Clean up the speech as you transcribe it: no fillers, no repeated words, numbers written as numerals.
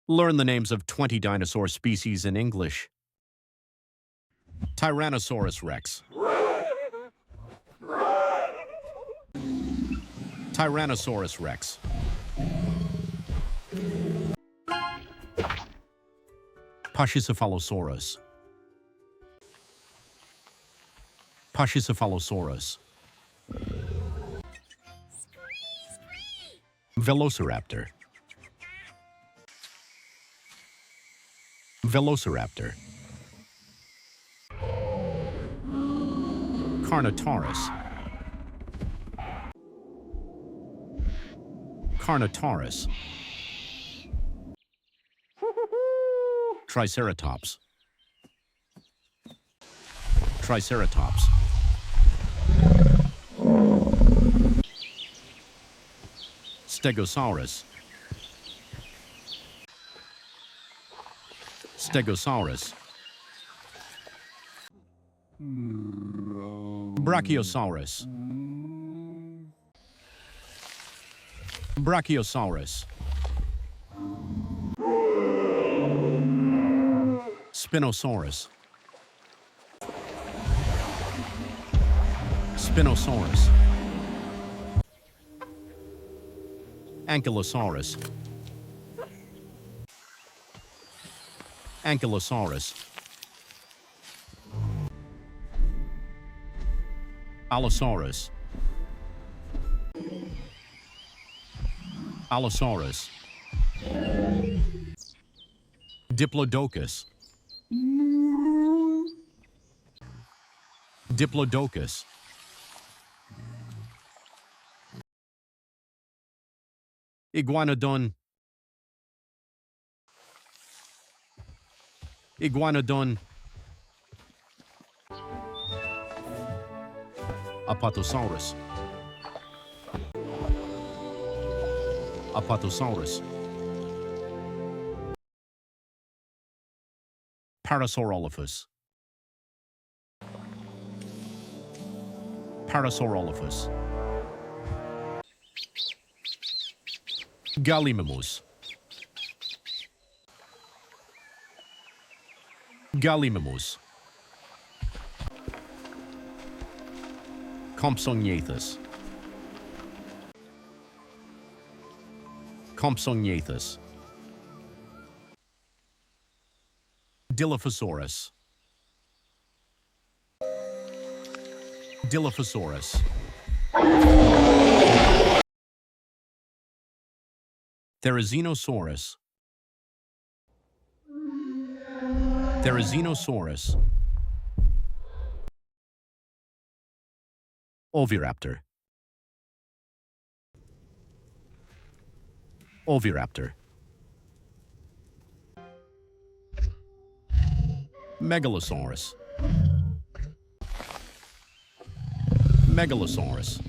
Learn the names of 20 dinosaur species in English. Tyrannosaurus rex. Tyrannosaurus rex. Pack-ee-SEF-ah-lo-SOR-us. Pack-ee-SEF-ah-lo-SOR-us. Veh-LOSS-ih-rap-tor. veh-LOSS-ih-rap-tor. car-NO-TOR-us. car-NO-TOR-us. Triceratops. Triceratops. STEG-oh-SOR-us. STEG-oh-SOR-us. BRACK-ee-oh-SOR-us. BRACK-ee-oh-SOR-us. SPY-no-SOR-us. SPY-no-SOR-us. ANG-kye-lo-SOR-us. ANG-kye-lo-SOR-us. AL-oh-SOR-us. AL-oh-SOR-us. dip-LOD-oh-kus. dip-LOD-oh-kus. Iguanodon. Iguanodon. uh-PAT-oh-SOR-us. uh-PAT-oh-SOR-us. PAIR-ah-saw-ROL-oh-fus. PAIR-ah-saw-ROL-oh-fus. GAL-ih-MY-mus. GAL-ih-MY-mus. comp-SOG-nath-us. comp-SOG-nath-us. dy-LOF-oh-SOR-us. dy-LOF-oh-SOR-us. ther-ih-ZEEN-oh-SOR-us. ther-ih-ZEEN-oh-SOR-us. OH-vi-rap-tor. OH-vi-rap-tor. MEG-ah-lo-SOR-us. MEG-ah-lo-SOR-us.